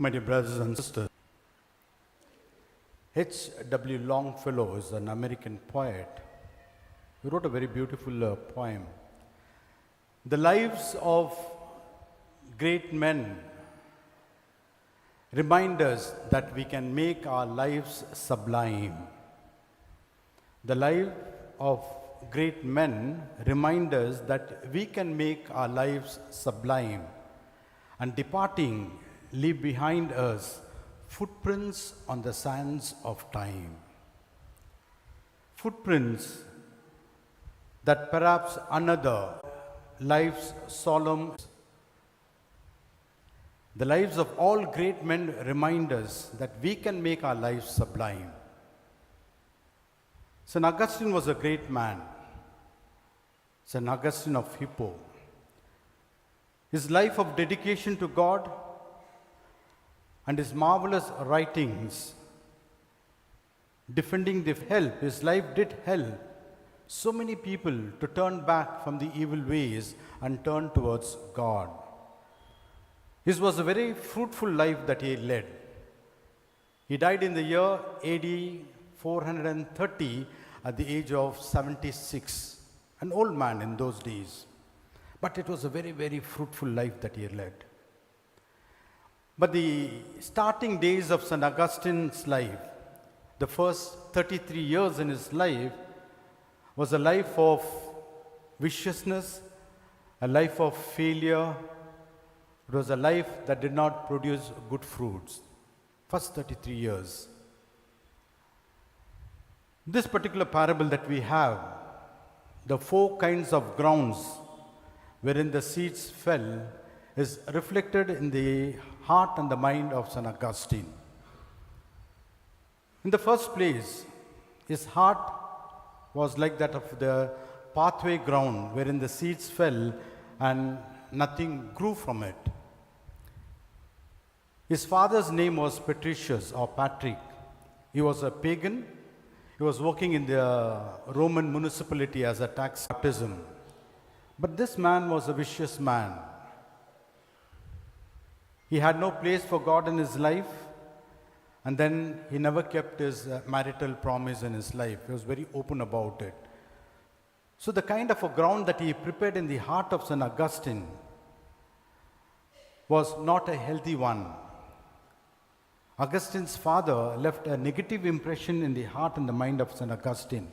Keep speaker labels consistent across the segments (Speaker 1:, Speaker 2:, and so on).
Speaker 1: My dear brothers and sisters, H.W. Longfellow is an American poet. He wrote a very beautiful poem. The lives of great men remind us that we can make our lives sublime. The life of great men remind us that we can make our lives sublime, and departing, leave behind us footprints on the sands of time. Footprints that perhaps another life's solemn. The lives of all great men remind us that we can make our lives sublime. St. Augustine was a great man. St. Augustine of Hippo. His life of dedication to God and his marvelous writings defending the help, his life did help so many people to turn back from the evil ways and turn towards God. His was a very fruitful life that he led. He died in the year AD 430 at the age of 76, an old man in those days. But it was a very, very fruitful life that he led. But the starting days of St. Augustine's life, the first 33 years in his life, was a life of viciousness, a life of failure. It was a life that did not produce good fruits. First 33 years. This particular parable that we have, the 4 kinds of grounds wherein the seeds fell, is reflected in the heart and the mind of St. Augustine. In the first place, his heart was like that of the pathway ground wherein the seeds fell and nothing grew from it. His father's name was Patricius or Patrick. He was a pagan. He was working in the Roman municipality as a tax baptism. But this man was a vicious man. He had no place for God in his life, and then he never kept his marital promise in his life. He was very open about it. So the kind of a ground that he prepared in the heart of St. Augustine was not a healthy one. Augustine's father left a negative impression in the heart and the mind of St. Augustine.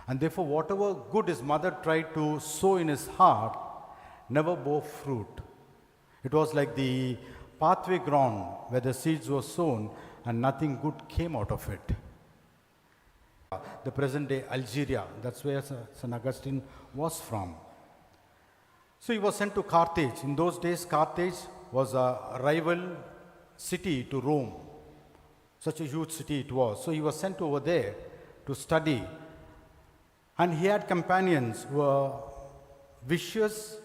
Speaker 1: And therefore, whatever good his mother tried to sow in his heart never bore fruit. It was like the pathway ground where the seeds were sown and nothing good came out of it. The present day Algeria, that's where St. Augustine was from. So he was sent to Carthage. In those days, Carthage was a rival city to Rome. Such a huge city it was. So he was sent over there to study. And he had companions who were vicious,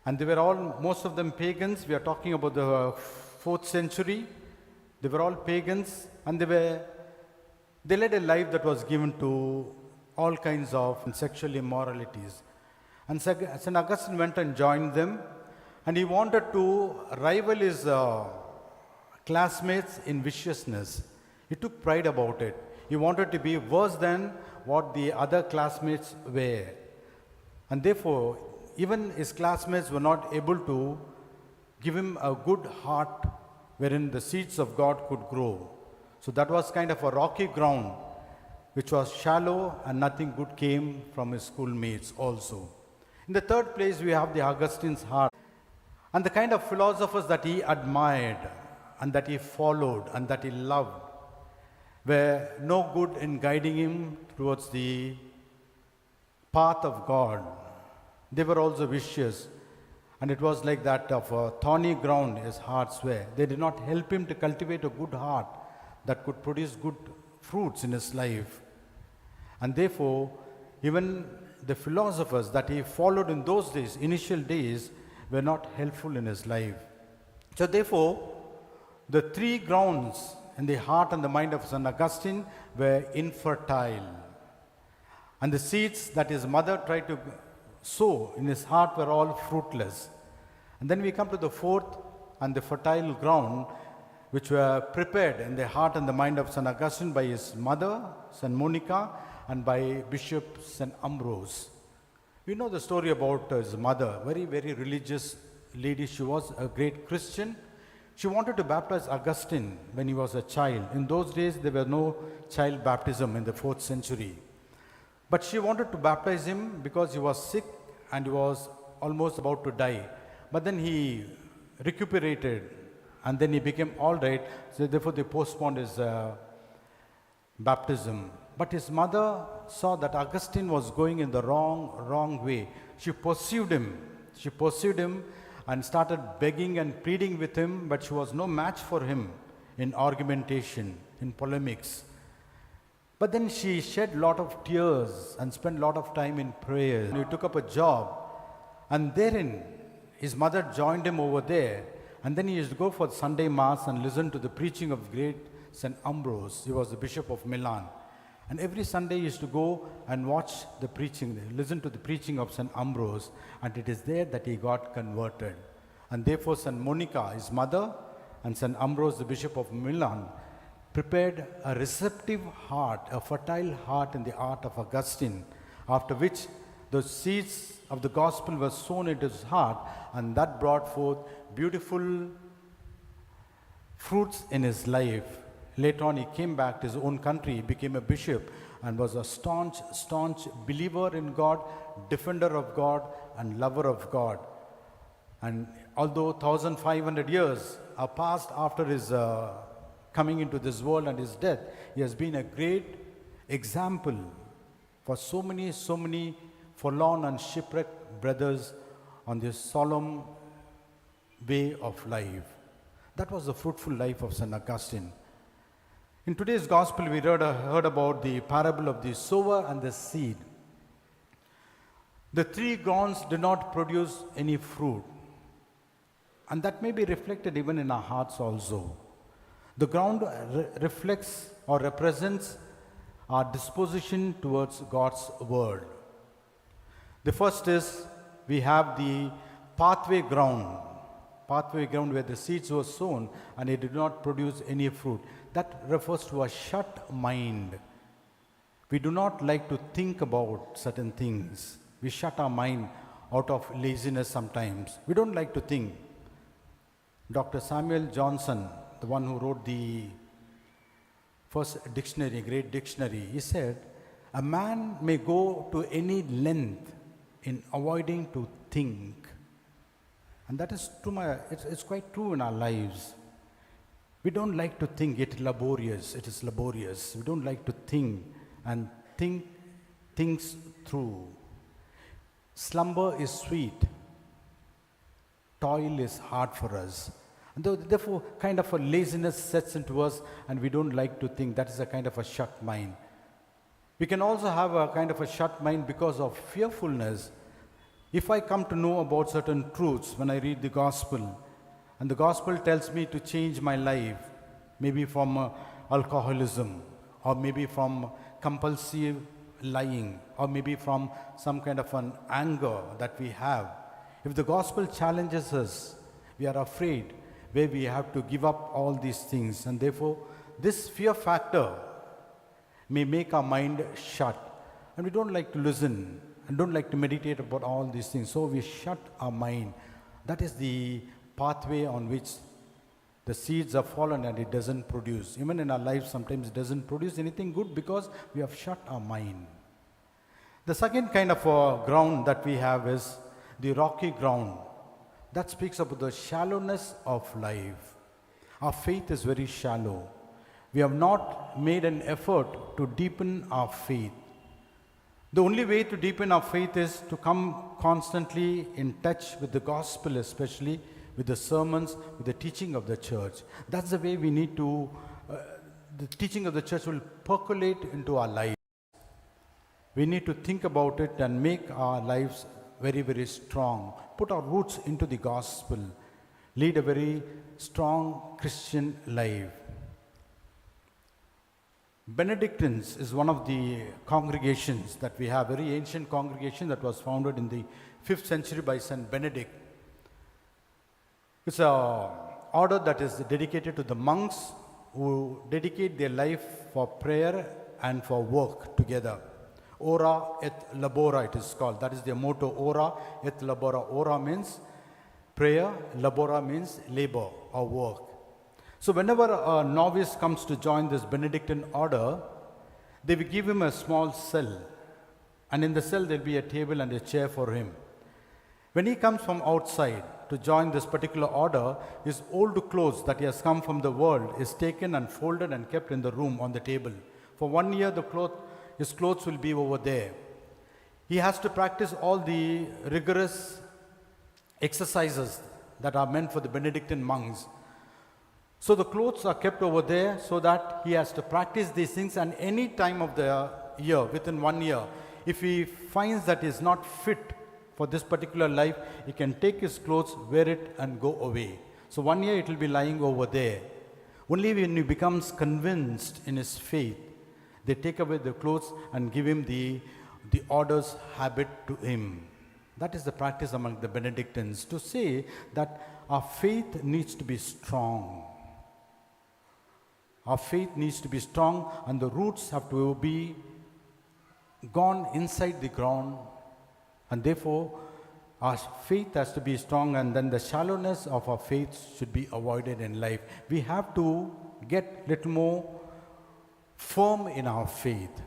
Speaker 1: and they were all, most of them pagans. We are talking about the 4th century. They were all pagans, and they led a life that was given to all kinds of sexual immoralities. And St. Augustine went and joined them, and he wanted to rival his classmates in viciousness. He took pride about it. He wanted to be worse than what the other classmates were. And therefore, even his classmates were not able to give him a good heart wherein the seeds of God could grow. So that was kind of a rocky ground which was shallow, and nothing good came from his schoolmates also. In the third place, we have the Augustine's heart and the kind of philosophers that he admired and that he followed and that he loved were no good in guiding him towards the path of God. They were also vicious, and it was like that of a thorny ground his hearts were. They did not help him to cultivate a good heart that could produce good fruits in his life. And therefore, even the philosophers that he followed in those days, initial days, were not helpful in his life. So therefore, the 3 grounds in the heart and the mind of St. Augustine were infertile. And the seeds that his mother tried to sow in his heart were all fruitless. And then we come to the 4th and the fertile ground which were prepared in the heart and the mind of St. Augustine by his mother, St. Monica, and by Bishop St. Ambrose. We know the story about his mother, very, very religious lady. She was a great Christian. She wanted to baptize Augustine when he was a child. In those days, there was no child baptism in the 4th century. But she wanted to baptize him because he was sick and he was almost about to die. But then he recuperated and then he became all right. So therefore, they postponed his baptism. But his mother saw that Augustine was going in the wrong way. She pursued him. She pursued him and started begging and pleading with him, but she was no match for him in argumentation, in polemics. But then she shed a lot of tears and spent a lot of time in prayer. He took up a job, and therein his mother joined him over there. And then he used to go for Sunday Mass and listen to the preaching of great St. Ambrose. He was the Bishop of Milan. And every Sunday he used to go and watch the preaching, listen to the preaching of St. Ambrose. And it is there that he got converted. And therefore St. Monica, his mother, and St. Ambrose, the Bishop of Milan, prepared a receptive heart, a fertile heart in the heart of Augustine, after which the seeds of the gospel were sown into his heart, and that brought forth beautiful fruits in his life. Later on, he came back to his own country, became a bishop, and was a staunch believer in God, defender of God, and lover of God. And although 1,500 years are passed after his coming into this world and his death, he has been a great example for so many forlorn and shipwrecked brothers on this solemn way of life. That was the fruitful life of St. Augustine. In today's gospel, we heard about the parable of the sower and the seed. The 3 grounds did not produce any fruit. And that may be reflected even in our hearts also. The ground reflects or represents our disposition towards God's word. The first is, we have the pathway ground where the seeds were sown and it did not produce any fruit. That refers to a shut mind. We do not like to think about certain things. We shut our mind out of laziness sometimes. We don't like to think. Dr. Samuel Johnson, the one who wrote the first dictionary, great dictionary, he said, a man may go to any length in avoiding to think. And that is it's quite true in our lives. We don't like to think. It is laborious. We don't like to think and think things through. Slumber is sweet. Toil is hard for us. And therefore, kind of a laziness sets into us and we don't like to think. That is a kind of a shut mind. We can also have a kind of a shut mind because of fearfulness. If I come to know about certain truths when I read the gospel, and the gospel tells me to change my life, maybe from alcoholism, or maybe from compulsive lying, or maybe from some kind of an anger that we have. If the gospel challenges us, we are afraid where we have to give up all these things. And therefore, this fear factor may make our mind shut. And we don't like to listen and don't like to meditate about all these things. So we shut our mind. That is the pathway on which the seeds are fallen and it doesn't produce. Even in our lives, sometimes it doesn't produce anything good because we have shut our mind. The second kind of ground that we have is the rocky ground. That speaks about the shallowness of life. Our faith is very shallow. We have not made an effort to deepen our faith. The only way to deepen our faith is to come constantly in touch with the gospel, especially with the sermons, with the teaching of the church. That's the way we need to, the teaching of the church will percolate into our lives. We need to think about it and make our lives very, very strong. Put our roots into the gospel. Lead a very strong Christian life. Benedictines is one of the congregations that we have, very ancient congregation that was founded in the 5th century by St. Benedict. It's a order that is dedicated to the monks who dedicate their life for prayer and for work together. Ora et labora it is called. That is their motto, ora et labora. Ora means prayer, labora means labor or work. So whenever a novice comes to join this Benedictine order, they will give him a small cell. And in the cell there will be a table and a chair for him. When he comes from outside to join this particular order, his old clothes that he has come from the world is taken and folded and kept in the room on the table. For 1 year, his clothes will be over there. He has to practice all the rigorous exercises that are meant for the Benedictine monks. So the clothes are kept over there so that he has to practice these things, and any time of the year, within 1 year, if he finds that he is not fit for this particular life, he can take his clothes, wear it and go away. So 1 year it will be lying over there. Only when he becomes convinced in his faith, they take away the clothes and give him the order's habit to him. That is the practice among the Benedictines, to say that our faith needs to be strong. Our faith needs to be strong, and the roots have to be gone inside the ground, and therefore our faith has to be strong, and then the shallowness of our faith should be avoided in life. We have to get little more firm in our faith.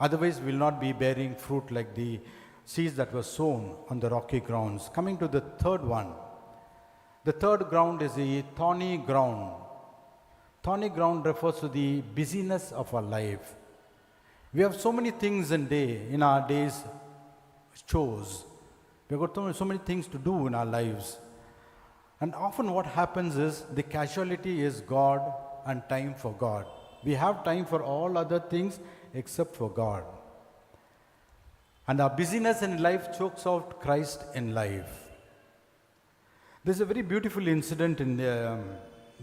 Speaker 1: Otherwise, we will not be bearing fruit like the seeds that were sown on the rocky grounds. Coming to the third one. The third ground is the thorny ground. Thorny ground refers to the busyness of our life. We have so many things in our days, chores. We have got so many things to do in our lives. And often what happens is the casualty is God and time for God. We have time for all other things except for God. And our busyness in life chokes out Christ in life. There's a very beautiful incident in the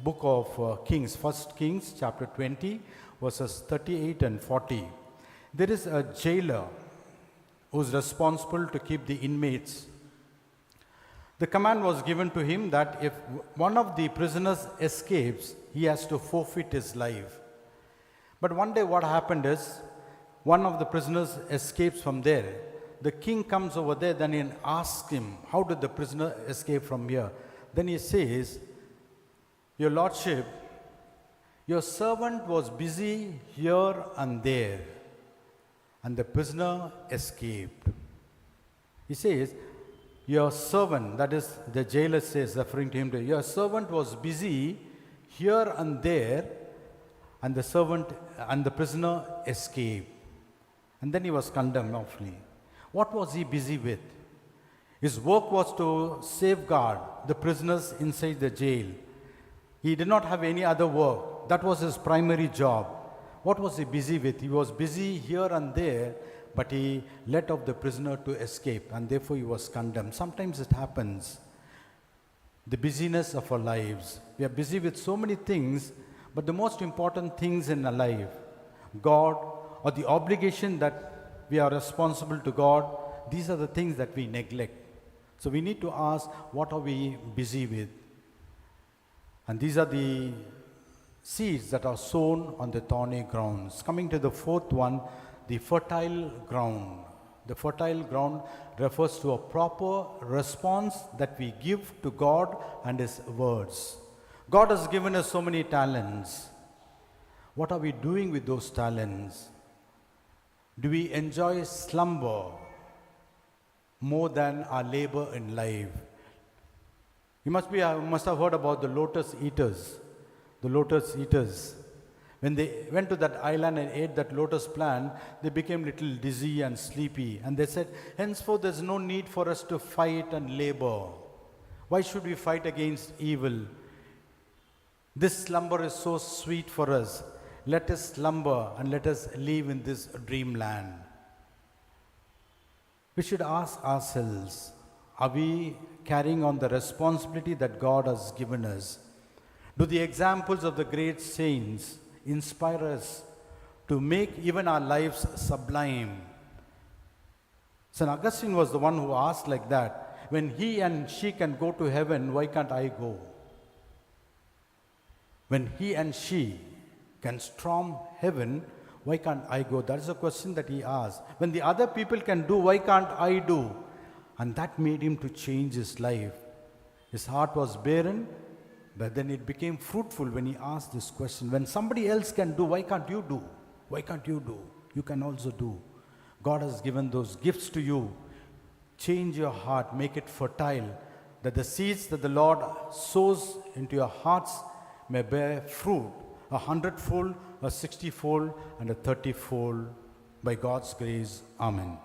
Speaker 1: book of Kings, 1 Kings chapter 20, verses 38 and 40. There is a jailer who is responsible to keep the inmates. The command was given to him that if one of the prisoners escapes, he has to forfeit his life. But one day what happened is, one of the prisoners escapes from there. The king comes over there, then he asks him, how did the prisoner escape from here? Then he says, your lordship, your servant was busy here and there, and the prisoner escaped. He says, your servant, that is the jailer says, referring to him, your servant was busy here and there, and the prisoner escaped. And then he was condemned awfully. What was he busy with? His work was to safeguard the prisoners inside the jail. He did not have any other work. That was his primary job. What was he busy with? He was busy here and there, but he let off the prisoner to escape, and therefore he was condemned. Sometimes it happens. The busyness of our lives. We are busy with so many things, but the most important things in our life, God, or the obligation that we are responsible to God, these are the things that we neglect. So we need to ask, what are we busy with? And these are the seeds that are sown on the thorny grounds. Coming to the fourth one, the fertile ground. The fertile ground refers to a proper response that we give to God and His words. God has given us so many talents. What are we doing with those talents? Do we enjoy slumber more than our labor in life? You must have heard about the lotus eaters. The lotus eaters. When they went to that island and ate that lotus plant, they became little dizzy and sleepy. And they said, henceforth there's no need for us to fight and labor. Why should we fight against evil? This slumber is so sweet for us. Let us slumber and let us live in this dreamland. We should ask ourselves, are we carrying on the responsibility that God has given us? Do the examples of the great saints inspire us to make even our lives sublime? St. Augustine was the one who asked like that, when he and she can go to heaven, why can't I go? When he and she can storm heaven, why can't I go? That is a question that he asked. When the other people can do, why can't I do? And that made him to change his life. His heart was barren, but then it became fruitful when he asked this question. When somebody else can do, why can't you do? Why can't you do? You can also do. God has given those gifts to you. Change your heart, make it fertile, that the seeds that the Lord sows into your hearts may bear fruit, 100-fold, 60-fold, and 30-fold. By God's grace, amen.